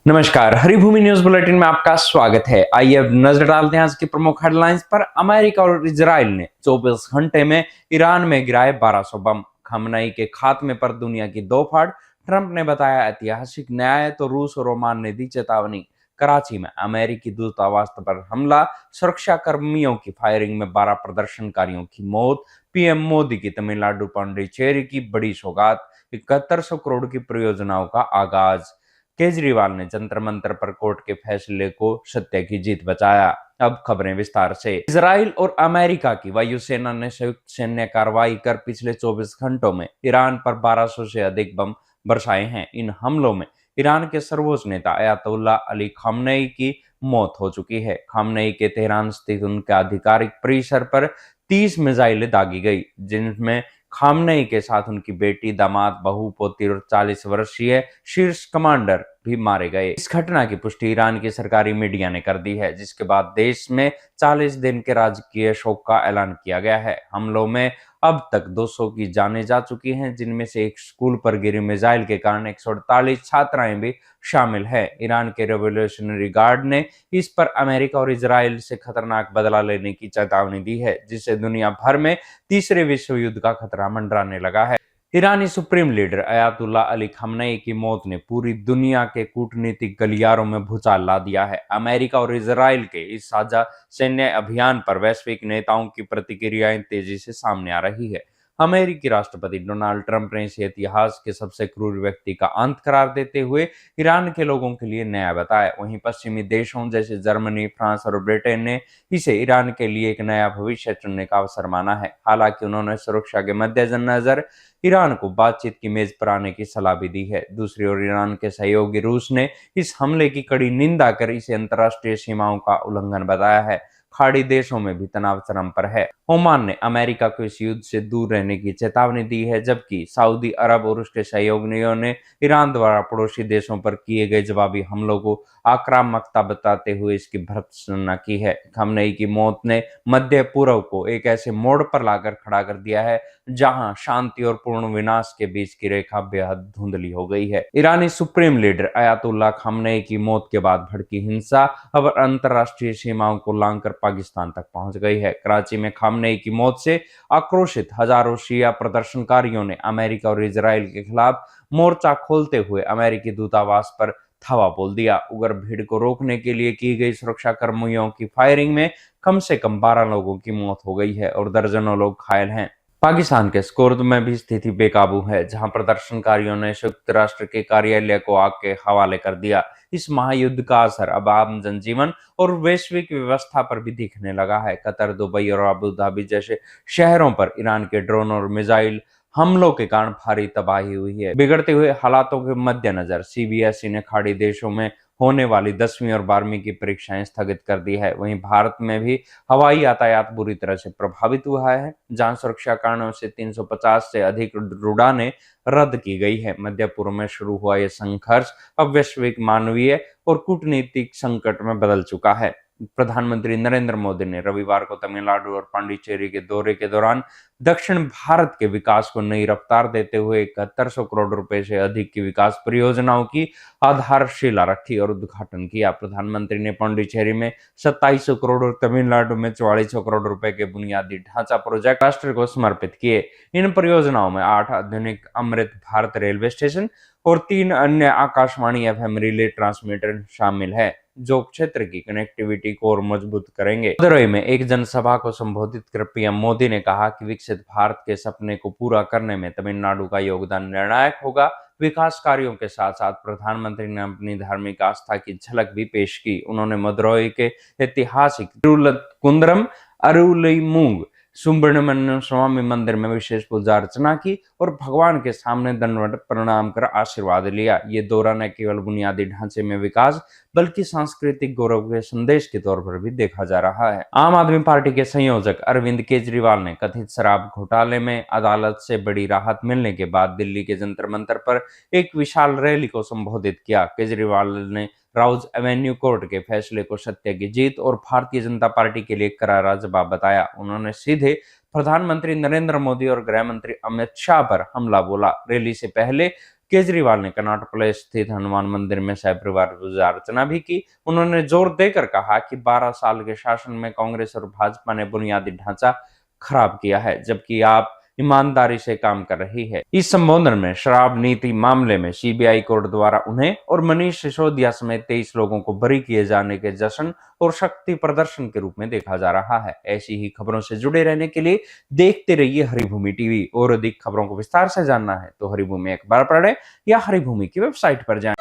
नमस्कार, Haribhoomi news bulletin में आपका स्वागत है। आइए अब नजर डालते हैं आज की प्रमुख हेडलाइंस पर। अमेरिका और इजराइल ने 24 घंटे में ईरान में गिराए 1200 बम। खamenei के खात्मे पर दुनिया की दो फाड़। ट्रंप ने बताया ऐतिहासिक न्याय तो रूस और ओमान ने दी चेतावनी। कराची में अमेरिकी दूतावास पर हमला, सुरक्षा कर्मियों की फायरिंग में 12 प्रदर्शनकारियों की मौत। पीएम मोदी की तमिलनाडु पांडिचेरी की बड़ी सौगात, 7100 करोड़ की परियोजनाओं का आगाज। केजरीवाल ने जंतर मंतर पर कोर्ट के फैसले को सत्य की जीत बताया। अब खबरें विस्तार से। इजराइल और अमेरिका की वायुसेना ने संयुक्त सैन्य कार्रवाई कर पिछले 24 घंटों में ईरान पर 1200 से अधिक बम बरसाए हैं। इन हमलों में ईरान के सर्वोच्च नेता अयातुल्ला अली खामनेई की मौत हो चुकी है। खामनेई के तेहरान स्थित उनके आधिकारिक परिसर पर 30 मिसाइलें दागी गई, जिनमें खामनेई के साथ उनकी बेटी, दामाद, बहू, पोती और 40 वर्षीय शीर्ष कमांडर भी मारे गए। इस घटना की पुष्टि ईरान की सरकारी मीडिया ने कर दी है, जिसके बाद देश में 40 दिन के राजकीय शोक का ऐलान किया गया है। हमलों में अब तक 200 की जानें जा चुकी हैं, जिनमें से एक स्कूल पर गिरी मिसाइल के कारण 148 छात्राएं भी शामिल है। ईरान के रेवोल्यूशनरी गार्ड ने इस पर अमेरिका और इजराइल से खतरनाक बदला लेने की चेतावनी दी है, जिससे दुनिया भर में तीसरे विश्व युद्ध का खतरा मंडराने लगा है। ईरानी supreme leader Ayatollah Ali Khamenei की मौत ने पूरी दुनिया के कूटनीतिक गलियारों में भूचाल ला दिया है। अमेरिका और इजराइल के इस साझा सैन्य अभियान पर वैश्विक नेताओं की प्रतिक्रियाएं तेजी से सामने आ रही है। अमेरिकी राष्ट्रपति डोनाल्ड ट्रंप ने इसे इतिहास के सबसे क्रूर व्यक्ति का अंत करार देते हुए ईरान के लोगों के लिए नया बताया। वहीं पश्चिमी देशों जैसे जर्मनी, फ्रांस और ब्रिटेन ने इसे ईरान के लिए एक नया भविष्य चुनने का अवसर माना है। हालांकि उन्होंने सुरक्षा के मद्देनजर ईरान को बातचीत की मेज पर आने की सलाह भी दी है। दूसरी ओर ईरान के सहयोगी रूस ने इस हमले की कड़ी निंदा कर इसे अंतर्राष्ट्रीय सीमाओं का उल्लंघन बताया है। खाड़ी देशों में भी तनाव चरम पर है। ओमान ने अमेरिका को इस युद्ध से दूर रहने की चेतावनी दी है, जबकि सऊदी अरब और उसके सहयोगियों ने ईरान द्वारा पड़ोसी देशों पर किए गए जवाबी हमलों को आक्रामकता बताते हुए इसकी भर्त्सना की है। खामनेई की मौत ने मध्य पूर्व को एक ऐसे मोड़ पर लाकर खड़ा कर दिया है जहां शांति और पूर्ण विनाश के बीच की रेखा बेहद धुंधली हो गई है। ईरानी सुप्रीम लीडर अयातुल्ला खामनेई की मौत के बाद भड़की हिंसा अब अंतर्राष्ट्रीय सीमाओं को लांघकर पाकिस्तान तक पहुंच गई है। कराची में खामनेई की मौत से आक्रोशित हजारों शिया प्रदर्शनकारियों ने अमेरिका और इजराइल के खिलाफ मोर्चा खोलते हुए अमेरिकी दूतावास पर धावा बोल दिया। उग्र भीड़ को रोकने के लिए की गई सुरक्षा कर्मियों की फायरिंग में कम से कम 12 लोगों की मौत हो गई है और दर्जनों लोग घायल हैं। पाकिस्तान के स्कुर्द में भी स्थिति बेकाबू है, जहां प्रदर्शनकारियों ने संयुक्त राष्ट्र के कार्यालय को आग के हवाले कर दिया। इस महायुद्ध का असर अब आम जनजीवन और वैश्विक व्यवस्था पर भी दिखने लगा है। कतर, दुबई और अबू धाबी जैसे शहरों पर ईरान के ड्रोन और मिसाइल हमलों के कारण भारी तबाही हुई है। बिगड़ते हुए हालातों के मद्देनजर सीबीएसई ने खाड़ी देशों में होने वाली 10वीं और 12वीं की परीक्षाएं स्थगित कर दी है। वहीं भारत में भी हवाई यातायात बुरी तरह से प्रभावित हुआ है, जहां सुरक्षा कारणों से 350 से अधिक उड़ानें रद्द की गई है। मध्य पूर्व में शुरू हुआ यह संघर्ष अब वैश्विक मानवीय और कूटनीतिक संकट में बदल चुका है। प्रधानमंत्री नरेंद्र मोदी ने रविवार को तमिलनाडु और पांडिचेरी के दौरे के दौरान दक्षिण भारत के विकास को नई रफ्तार देते हुए 7100 करोड़ रुपए से अधिक की विकास परियोजनाओं की आधारशिला रखी और उद्घाटन किया। प्रधानमंत्री ने पांडिचेरी में 2700 करोड़ और तमिलनाडु में 4400 करोड़ रुपए के बुनियादी ढांचा प्रोजेक्ट राष्ट्र को समर्पित किए। इन परियोजनाओं में 8 आधुनिक अमृत भारत रेलवे स्टेशन और 3 अन्य आकाशवाणी एफएम रिले ट्रांसमीटर शामिल है, जो क्षेत्र की कनेक्टिविटी को और मजबूत करेंगे। मदुरई में एक जनसभा को संबोधित कर पीएम मोदी ने कहा कि विकसित भारत के सपने को पूरा करने में तमिलनाडु का योगदान निर्णायक होगा। विकास कार्यों के साथ साथ प्रधानमंत्री ने अपनी धार्मिक आस्था की झलक भी पेश की। उन्होंने मदुरई के ऐतिहासिक तिरुवल्लुकुंद्रम अरुलुमुंग सुब्रमण्य स्वामी मंदिर में विशेष पूजा अर्चना की और भगवान के सामने दंडवत प्रणाम कर आशीर्वाद लिया। ये दौरा न केवल बुनियादी ढांचे में विकास बल्कि सांस्कृतिक गौरव के संदेश के तौर पर भी देखा जा रहा है। आम आदमी पार्टी के संयोजक अरविंद केजरीवाल ने कथित शराब घोटाले में अदालत से बड़ी राहत मिलने के बाद दिल्ली के जंतर मंतर पर एक विशाल रैली को संबोधित किया। केजरीवाल ने राउज एवेन्यू कोर्ट के फैसले को सत्य की जीत और भारतीय जनता पार्टी के लिए करारा जवाब बताया। उन्होंने सीधे प्रधानमंत्री नरेंद्र मोदी और गृह मंत्री अमित शाह पर हमला बोला। रैली से पहले केजरीवाल ने कनॉट प्लेस स्थित हनुमान मंदिर में सपरिवार पूजा अर्चना भी की। उन्होंने जोर देकर कहा कि 12 साल के शासन में कांग्रेस और भाजपा ने बुनियादी ढांचा खराब किया है, जबकि आप ईमानदारी से काम कर रही है। इस संबोधन में शराब नीति मामले में सीबीआई कोर्ट द्वारा उन्हें और मनीष सिसोदिया समेत 23 लोगों को बरी किए जाने के जश्न और शक्ति प्रदर्शन के रूप में देखा जा रहा है। ऐसी ही खबरों से जुड़े रहने के लिए देखते रहिए हरिभूमि टीवी। और अधिक खबरों को विस्तार से जानना है तो हरिभूमि अखबार पढ़ें या हरिभूमि की वेबसाइट पर जाएं।